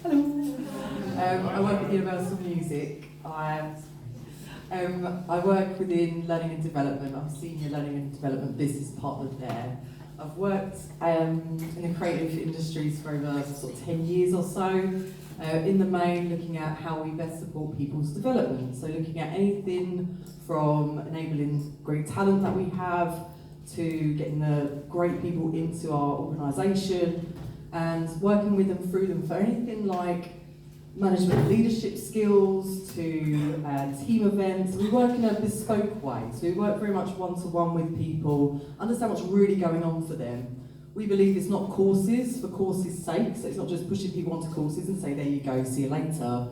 Hello. I work at Universal Music. I work within learning and development. I'm a senior learning and development business partner there. I've worked in the creative industries for over sort of 10 years or so, in the main looking at how we best support people's development. So looking at anything from enabling great talent that we have to getting the great people into our organisation and working with them through them for anything like management leadership skills to team events. We work in a bespoke way, so we work very much one-to-one with people, understand what's really going on for them. We believe it's not courses for courses' sake, so it's not just pushing people onto courses and say, there you go, see you later.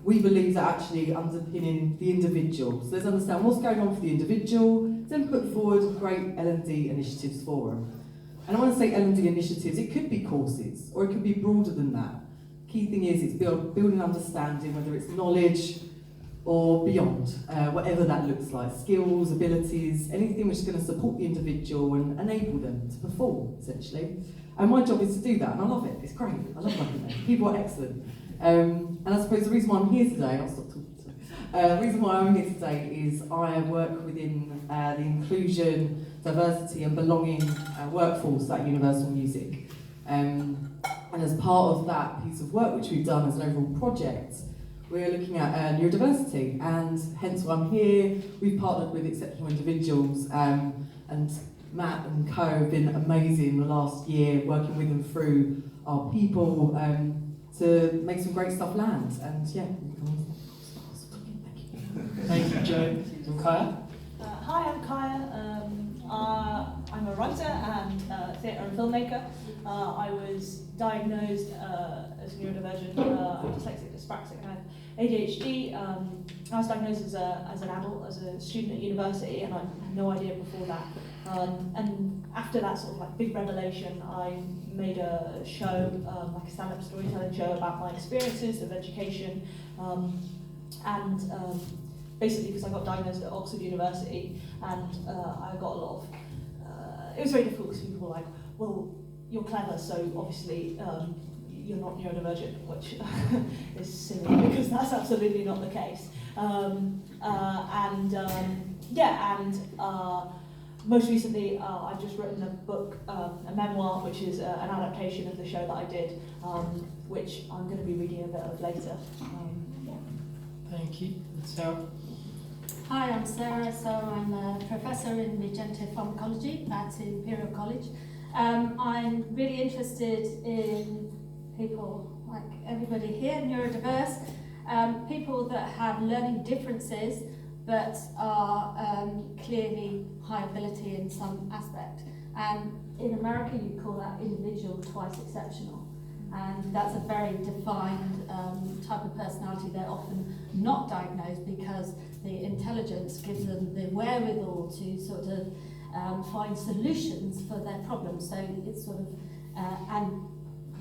We believe that actually underpinning the individual. So let's understand what's going on for the individual, then put forward great L&D initiatives for them. And I want to say L&D initiatives, it could be courses, or it could be broader than that. Key thing is it's building understanding, whether it's knowledge or beyond, whatever that looks like, skills, abilities, anything which is going to support the individual and enable them to perform, essentially. And my job is to do that, and I love it. It's great. I love working there. People are excellent. And I suppose the reason why I'm here today, I'll stop talking. The reason why I'm here today is I work within the inclusion, diversity and belonging workforce at Universal Music. And as part of that piece of work which we've done as an overall project, we're looking at neurodiversity, and hence why I'm here. We've partnered with exceptional individuals, and Matt and Co have been amazing the last year, working with them through our people to make some great stuff land. And yeah, thank you, Joe. And Kaiya? Hi, I'm Kaiya. I'm a writer and theatre and filmmaker. I was diagnosed as neurodivergent, Dyslexic, Dyspraxic, and ADHD. I was diagnosed as an adult, as a student at university, and I had no idea before that. And after that sort of like big revelation, I made a show, like a stand-up storytelling show about my experiences of education, basically because I got diagnosed at Oxford University, and I got a lot of, it was very difficult because people were like, well, you're clever, so obviously you're not neurodivergent, which is silly because that's absolutely not the case. Most recently, I've just written a book, a memoir, which is an adaptation of the show that I did, which I'm going to be reading a bit of later. Thank you. And Sara? Hi, I'm Sara. So I'm a professor in regenerative pharmacology at Imperial College. I'm really interested in people like everybody here, neurodiverse, people that have learning differences but are clearly high ability in some aspect. And in America, you call that individual twice exceptional. And that's a very defined type of personality. They're often not diagnosed because the intelligence gives them the wherewithal to sort of find solutions for their problems. So it's sort of, and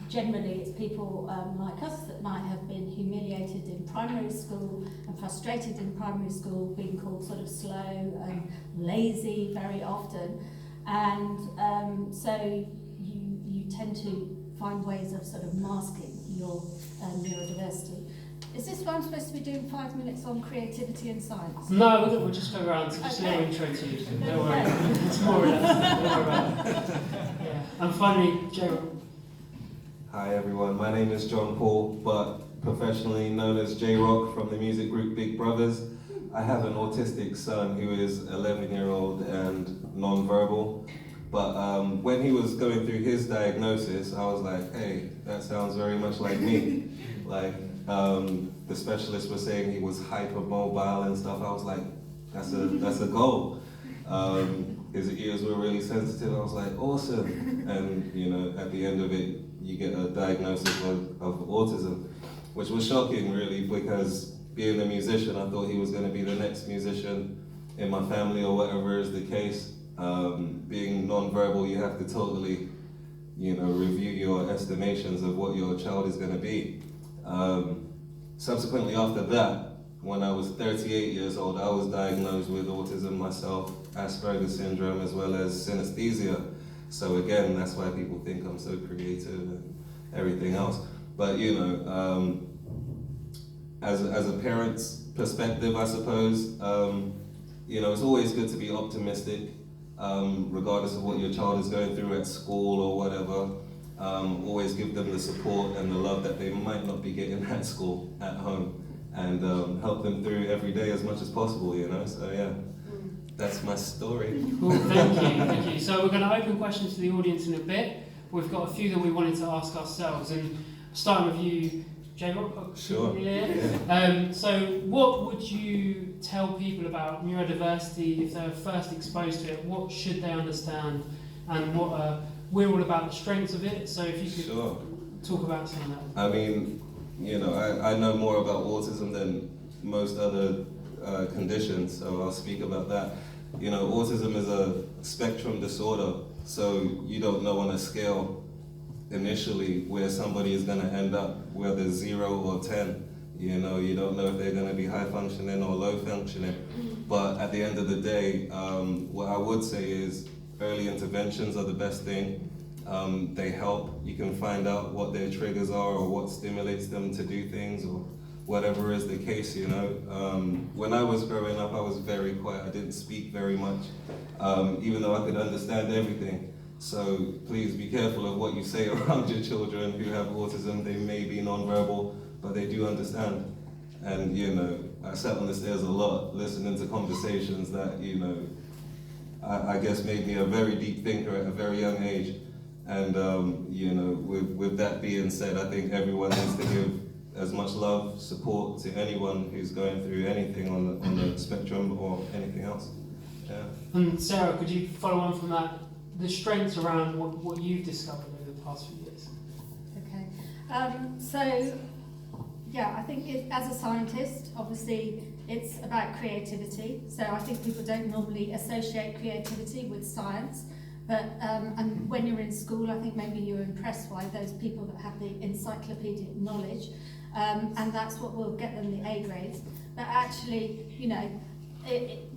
generally it's people like us that might have been humiliated in primary school and frustrated in primary school, being called sort of slow and lazy very often. And so you tend to find ways of sort of masking your neurodiversity. Is this what I'm supposed to be doing 5 minutes on creativity and science? No, we'll just go around to just a little intro to you. Don't worry, it's more relaxed. Don't worry about it. Yeah. And finally, Joe. Hi everyone, my name is John Paul, but professionally known as J-Rock from the music group Big Brovaz. I have an autistic son who is 11-year-old and non-verbal. But when he was going through his diagnosis, I was like, hey, that sounds very much like me. Like, the specialist was saying he was hypermobile and stuff. I was like, that's a goal. His ears were really sensitive. I was like, awesome. And you know, at the end of it, you get a diagnosis of autism, which was shocking really, because being a musician, I thought he was going to be the next musician in my family or whatever is the case. Being non-verbal, you have to totally, review your estimations of what your child is going to be. Subsequently after that, when I was 38 years old, I was diagnosed with autism myself, Asperger's syndrome, as well as synesthesia. So again, that's why people think I'm so creative and everything else. But you know, as a parent's perspective, I suppose, you know, it's always good to be optimistic, regardless of what your child is going through at school or whatever. Always give them the support and the love that they might not be getting at school, at home, and help them through every day as much as possible, you know. So yeah, that's my story. Cool, thank you. So we're going to open questions to the audience in a bit. We've got a few that we wanted to ask ourselves, and starting with you, J-Rock. Sure. Yeah. So what would you tell people about neurodiversity if they were first exposed to it? What should they understand? And what we're all about the strengths of it, so if you could talk about some of that. I mean, you know, I know more about autism than most other conditions, so I'll speak about that. You know, autism is a spectrum disorder, so you don't know on a scale initially where somebody is going to end up, whether 0 or 10. You know, you don't know if they're going to be high functioning or low functioning. But at the end of the day, what I would say is early interventions are the best thing. They help. You can find out what their triggers are or what stimulates them to do things or whatever is the case, you know. When I was growing up, I was very quiet. I didn't speak very much, even though I could understand everything. So please be careful of what you say around your children who have autism. They may be non-verbal, but they do understand. And, you know, I sat on the stairs a lot, listening to conversations that, you know, I guess made me a very deep thinker at a very young age. And, you know, with that being said, I think everyone needs to give as much love, support to anyone who's going through anything on the spectrum or anything else. Yeah. And Sarah, could you follow on from that, the strengths around what you've discovered over the past few years? Okay. So, yeah, I think as a scientist, obviously, it's about creativity. So I think people don't normally associate creativity with science. But and when you're in school, I think maybe you're impressed by those people that have the encyclopedic knowledge, and that's what will get them the A grades. But actually, you know,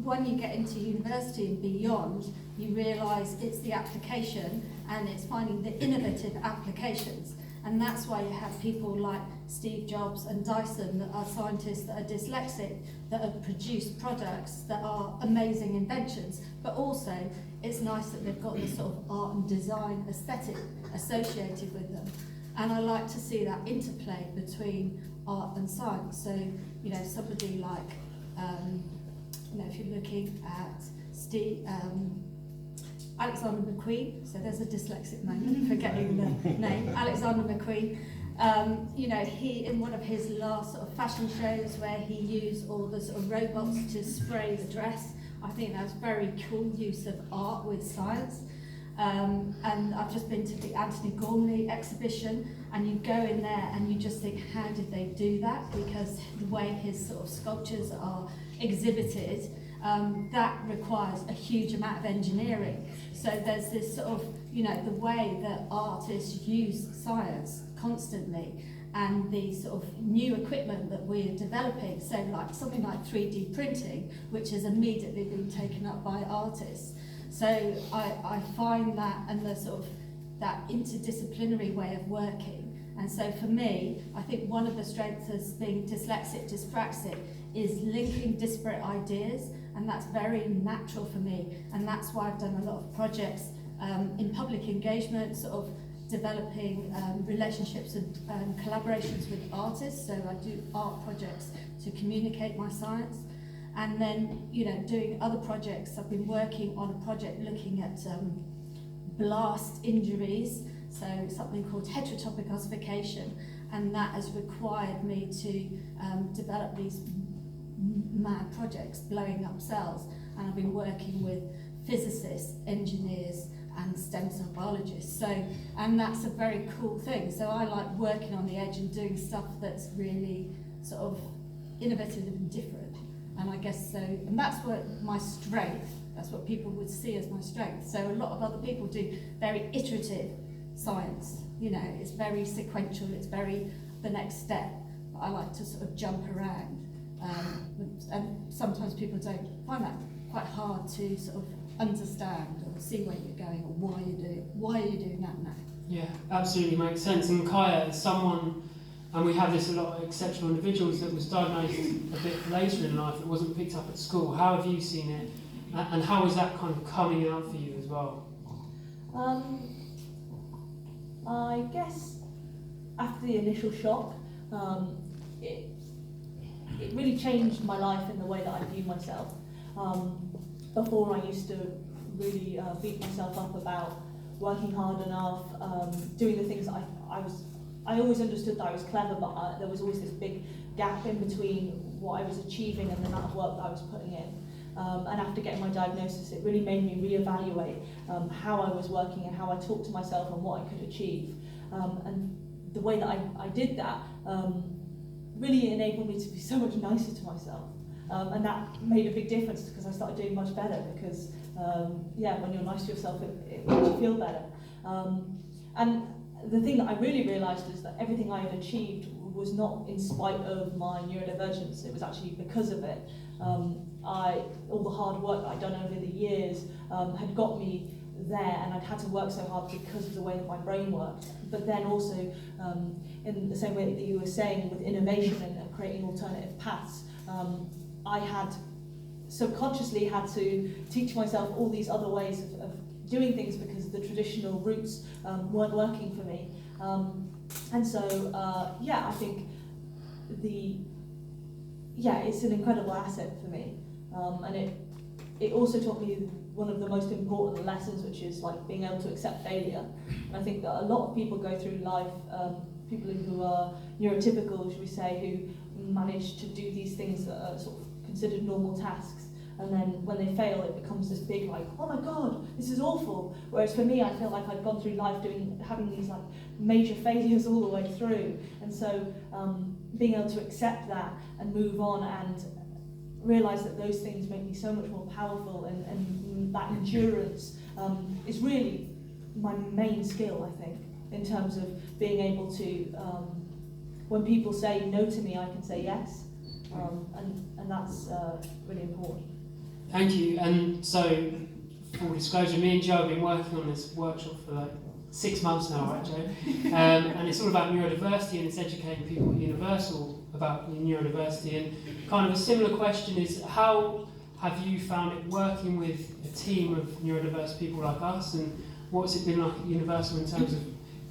when you get into university and beyond, you realise it's the application and it's finding the innovative applications. And that's why you have people like Steve Jobs and Dyson that are scientists that are dyslexic, that have produced products that are amazing inventions. But also, it's nice that they've got the sort of art and design aesthetic associated with them. And I like to see that interplay between art and science. So, you know, somebody like, you know, if you're looking at Alexander McQueen, so there's a dyslexic moment, forgetting the name, Alexander McQueen. You know, he, in one of his last sort of fashion shows where he used all the sort of robots to spray the dress, I think that's very cool use of art with science. And I've just been to the Anthony Gormley exhibition, and you go in there and you just think, how did they do that? Because the way his sort of sculptures are exhibited, that requires a huge amount of engineering. So there's this sort of, you know, the way that artists use science constantly and the sort of new equipment that we're developing. So like something like 3D printing, which has immediately been taken up by artists. So I find that, and the sort of that interdisciplinary way of working. And so for me, I think one of the strengths as being dyslexic, dyspraxic is linking disparate ideas, and that's very natural for me. And that's why I've done a lot of projects in public engagement, sort of developing relationships and collaborations with artists. So I do art projects to communicate my science. And then, you know, doing other projects. I've been working on a project looking at blast injuries, so something called heterotopic ossification, and that has required me to develop these mad projects, blowing up cells. And I've been working with physicists, engineers, and stem cell biologists. So, and that's a very cool thing. So I like working on the edge and doing stuff that's really sort of innovative and different. And I guess so, and that's what my strength, that's what people would see as my strength. So a lot of other people do very iterative science, you know, it's very sequential, it's very the next step. But I like to sort of jump around. And sometimes people don't find that quite hard to sort of understand or see where you're going or why are you doing that now. Yeah, absolutely makes sense. And Kaiya, as someone and we have this a lot of exceptional individuals that was diagnosed a bit later in life, it wasn't picked up at school. How have you seen it, and how is that kind of coming out for you as well? I guess after the initial shock, it really changed my life in the way that I view myself. Before, I used to really beat myself up about working hard enough, doing the things that I always understood that I was clever, but there was always this big gap in between what I was achieving and the amount of work that I was putting in. And after getting my diagnosis, it really made me reevaluate how I was working and how I talked to myself and what I could achieve. And the way that I did that really enabled me to be so much nicer to myself. And that made a big difference because I started doing much better because, when you're nice to yourself, it makes you feel better. And the thing that I really realised is that everything I had achieved was not in spite of my neurodivergence, it was actually because of it. All the hard work that I'd done over the years had got me there, and I'd had to work so hard because of the way that my brain worked. But then also, in the same way that you were saying, with innovation and creating alternative paths, I had subconsciously had to teach myself all these other ways of doing things because the traditional routes weren't working for me. And so, I think it's an incredible asset for me. And it also taught me one of the most important lessons, which is like being able to accept failure. And I think that a lot of people go through life, people who are neurotypical, should we say, who manage to do these things that are sort of considered normal tasks. And then when they fail, it becomes this big like, oh my God, this is awful. Whereas for me, I feel like I'd gone through life having these like major failures all the way through. And so being able to accept that and move on and realise that those things make me so much more powerful, and that endurance is really my main skill, I think, in terms of being able to, when people say no to me, I can say yes. And that's really important. Thank you. And so, full disclosure, me and Joe have been working on this workshop for like 6 months now, right, Joe? And it's all about neurodiversity, and it's educating people at Universal about neurodiversity. And kind of a similar question is, how have you found it working with a team of neurodiverse people like us, and what's it been like at Universal in terms of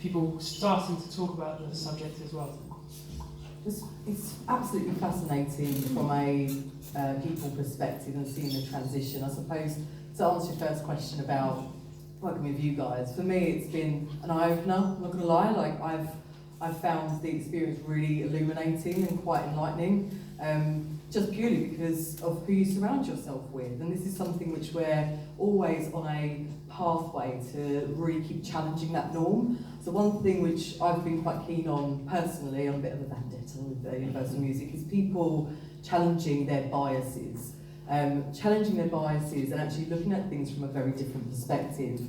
people starting to talk about the subject as well? It's absolutely fascinating from a people perspective and seeing the transition. I suppose, to answer your first question about working with you guys, for me it's been an eye-opener, I'm not going to lie. Like I've found the experience really illuminating and quite enlightening, just purely because of who you surround yourself with. And this is something which we're always on a pathway to really keep challenging that norm. So one thing which I've been quite keen on personally, on a bit of a vendetta with Universal Music, is people challenging their biases. Challenging their biases and actually looking at things from a very different perspective.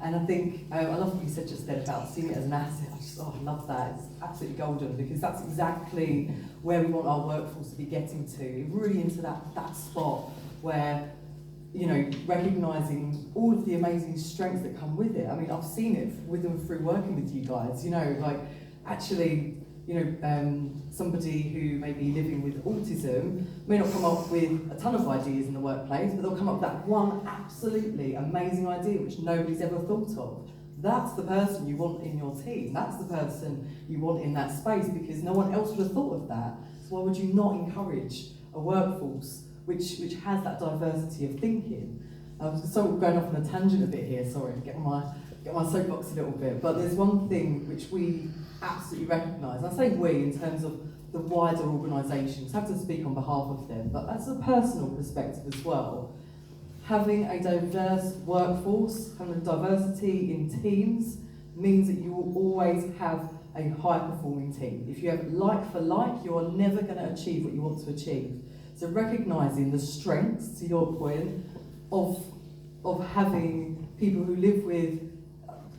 And I think, I love what you said just then about seeing it as an asset. I love that. It's absolutely golden, because that's exactly where we want our workforce to be getting to, really into that spot where, you know, recognising all of the amazing strengths that come with it. I mean, I've seen it with them through working with you guys, you know, like actually, you know, somebody who may be living with autism may not come up with a ton of ideas in the workplace, but they'll come up with that one absolutely amazing idea which nobody's ever thought of. That's the person you want in your team. That's the person you want in that space, because no one else would have thought of that. So why would you not encourage a workforce which has that diversity of thinking? So we're going off on a tangent a bit here, sorry, get my soapbox a little bit, but there's one thing which we absolutely recognise, and I say we in terms of the wider organisations, I have to speak on behalf of them, but as a personal perspective as well, having a diverse workforce, having a diversity in teams, means that you will always have a high-performing team. If you have like for like, you are never going to achieve what you want to achieve. So recognising the strengths, to your point, of having people who live with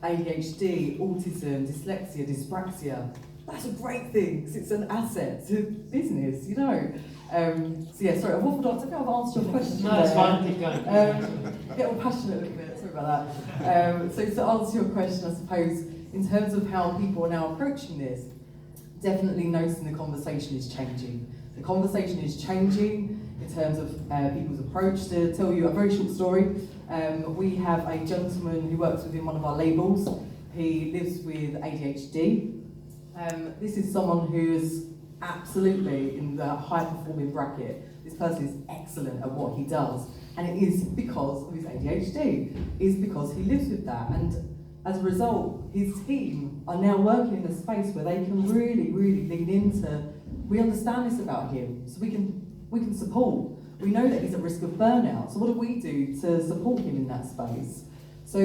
ADHD, autism, dyslexia, dyspraxia, that's a great thing, because it's an asset to business, you know. So yeah, sorry, I've waffled on. I think I've answered your question. No, it's fine, keep going. Get all passionate a little bit, sorry about that. So to answer your question, I suppose, in terms of how people are now approaching this, definitely noticing the conversation is changing. The conversation is changing in terms of people's approach. To tell you a very short story, we have a gentleman who works within one of our labels. He lives with ADHD. This is someone who is absolutely in the high-performing bracket. This person is excellent at what he does, and it is because of his ADHD. It is because he lives with that, and as a result, his team are now working in a space where they can really, really lean into, we understand this about him, so we can support. We know that he's at risk of burnout, so what do we do to support him in that space? So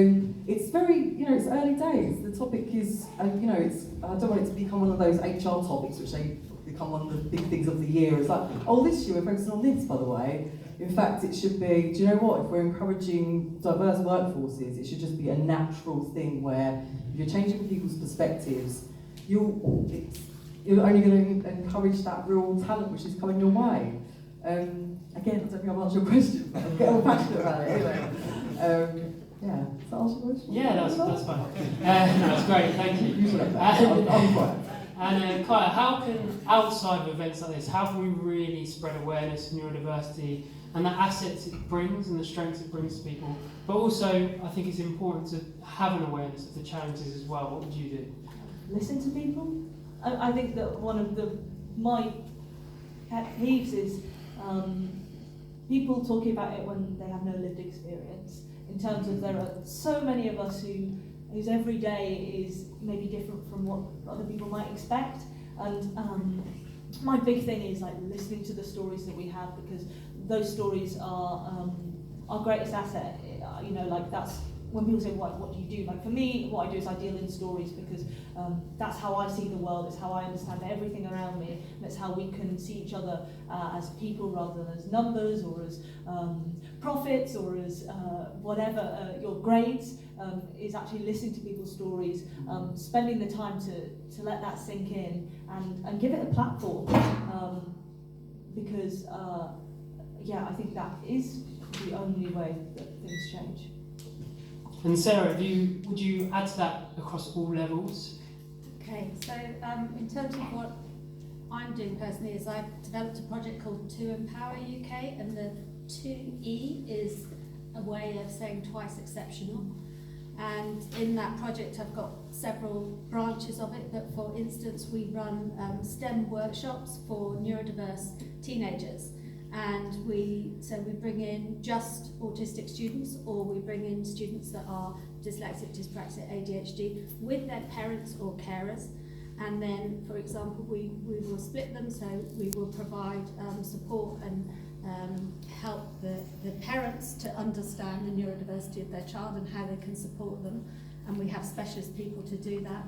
it's very, it's early days. The topic is, I don't want it to become one of those HR topics which they become one of the big things of the year. It's like, oh, this year we're focusing on this, by the way. In fact, it should be, do you know what, if we're encouraging diverse workforces, it should just be a natural thing where if you're changing people's perspectives, you're only going to encourage that real talent which is coming your way. Again, I don't think I've answered your question, but I'm getting all passionate about it anyway. Yeah, does that answer your question? Yeah, that's fine. No, that's great, thank you. You should I'm quiet. And Kaiya, how can, outside of events like this, how can we really spread awareness of neurodiversity and the assets it brings and the strengths it brings to people? But also, I think it's important to have an awareness of the challenges as well. What would you do? Listen to people. I think that one of my pet peeves is people talking about it when they have no lived experience. In terms of there are so many of us whose every day is maybe different from what other people might expect, and my big thing is like listening to the stories that we have, because those stories are our greatest asset. Like that's when people say, what do you do? Like for me, what I do is I deal in stories, because that's how I see the world, it's how I understand everything around me, and it's how we can see each other as people rather than as numbers or as profits or as whatever your grades, is actually listening to people's stories, spending the time to let that sink in and give it a platform, because I think that is the only way that things change. And Sara, would you add to that across all levels? Okay, so in terms of what I'm doing personally is I've developed a project called To Empower UK, and the 2E is a way of saying twice exceptional. And in that project I've got several branches of it, but for instance we run STEM workshops for neurodiverse teenagers. And we bring in just autistic students, or we bring in students that are dyslexic, dyspraxic, ADHD with their parents or carers. And then, for example, we will split them, so we will provide support and help the parents to understand the neurodiversity of their child and how they can support them. And we have specialist people to do that.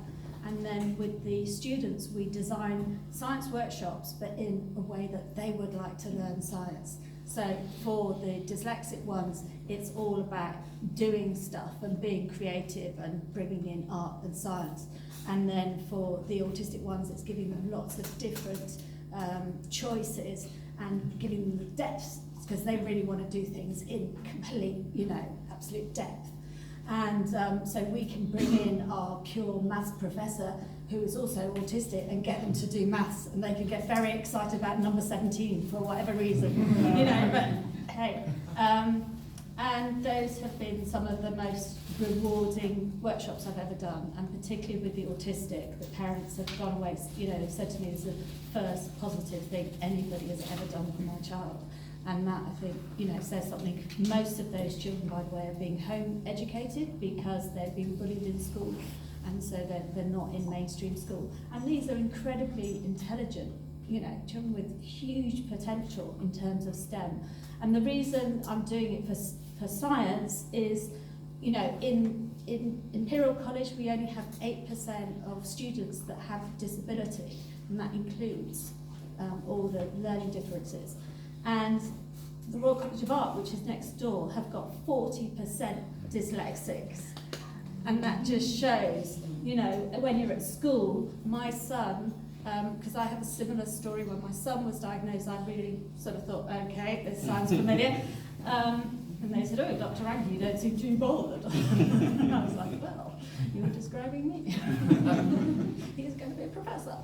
And then with the students, we design science workshops, but in a way that they would like to learn science. So for the dyslexic ones, it's all about doing stuff and being creative and bringing in art and science. And then for the autistic ones, it's giving them lots of different choices and giving them the depth, because they really want to do things in complete, absolute depth. And so we can bring in our pure maths professor who is also autistic and get them to do maths, and they can get very excited about number 17 for whatever reason, but hey. And those have been some of the most rewarding workshops I've ever done, and particularly with the autistic, the parents have gone away, said to me it's the first positive thing anybody has ever done for my child. And that, I think, says something. Most of those children, by the way, are being home educated because they've been bullied in school, and so they're not in mainstream school. And these are incredibly intelligent, children with huge potential in terms of STEM. And the reason I'm doing it for science is, in Imperial College we only have 8% of students that have disability, and that includes all the learning differences. And the Royal College of Art, which is next door, have got 40% dyslexics. And that just shows, when you're at school, my son, because I have a similar story. When my son was diagnosed, I really sort of thought, okay, this sounds familiar. And they said, oh, Dr. Rankin, you don't seem too bothered. And I was like, well, you were describing me. He's going to be a professor.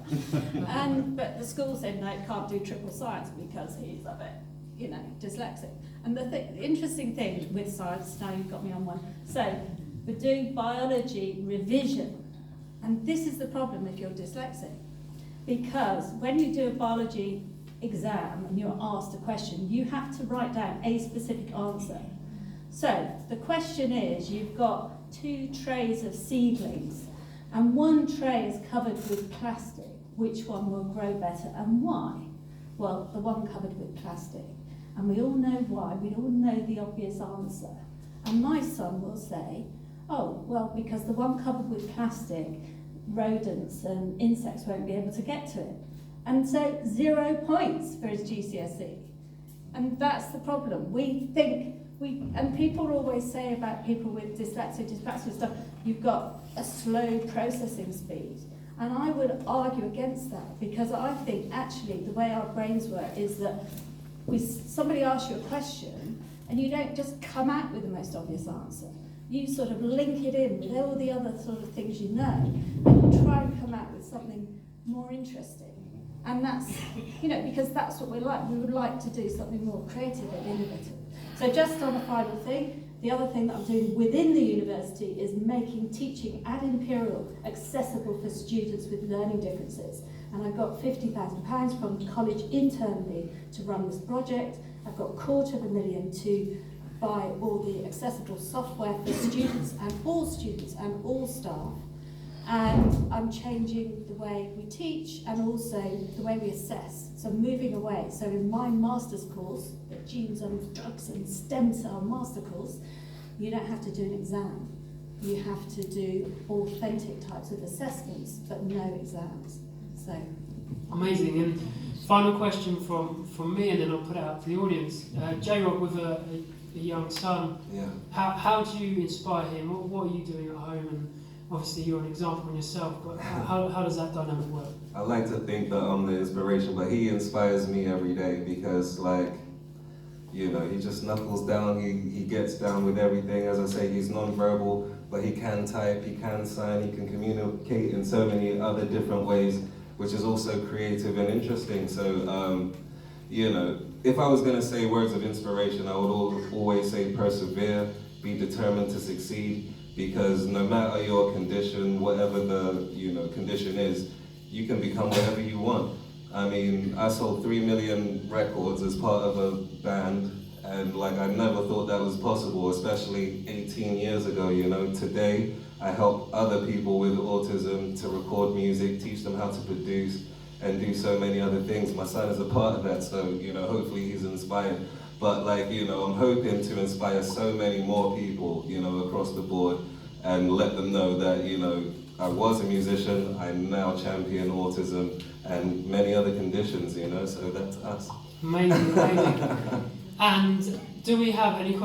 But the school said, no, can't do triple science because he's a bit, dyslexic. And the interesting thing with science, now you've got me on one, so we're doing biology revision. And this is the problem if you're dyslexic. Because when you do a biology exam and you're asked a question, you have to write down a specific answer. So the question is, you've got 2 trays of seedlings and one tray is covered with plastic. Which one will grow better and why? Well, the one covered with plastic. And we all know why, we all know the obvious answer. And my son will say, oh, well, because the one covered with plastic, rodents and insects won't be able to get to it. And so 0 points for his GCSE. And that's the problem. And people always say about people with dyslexia, dyspraxic stuff, you've got a slow processing speed. And I would argue against that because I think actually the way our brains work is that somebody asks you a question and you don't just come out with the most obvious answer. You sort of link it in with all the other sort of things you know and you try and come out with something more interesting. And that's, because that's what we like. We would like to do something more creative and innovative. So just on a final thing, the other thing that I'm doing within the university is making teaching at Imperial accessible for students with learning differences. And I've got £50,000 from the college internally to run this project. I've got £250,000 to buy all the accessible software for students and all staff. And I'm changing the way we teach and also the way we assess. So moving away. So in my master's course, the Genes and Drugs and Stem Cell master course, you don't have to do an exam. You have to do authentic types of assessments, but no exams. So amazing. And final question from me, and then I'll put it out to the audience. J-Rock with a young son. Yeah. How do you inspire him? What are you doing at home? And obviously you're an example in yourself, but how does that dynamic work? I like to think that I'm the inspiration, but he inspires me every day because, he just knuckles down, he gets down with everything. As I say, he's non-verbal, but he can type, he can sign, he can communicate in so many other different ways, which is also creative and interesting. So, if I was going to say words of inspiration, I would always say persevere, be determined to succeed, because no matter your condition, whatever the condition is, you can become whatever you want. I mean, I sold 3 million records as part of a band, and I never thought that was possible, especially 18 years ago, Today, I help other people with autism to record music, teach them how to produce, and do so many other things. My son is a part of that, so, hopefully he's inspired. But I'm hoping to inspire so many more people, across the board, and let them know that, I was a musician, I now champion autism and many other conditions, so that's us. Amazing, amazing. And do we have any questions?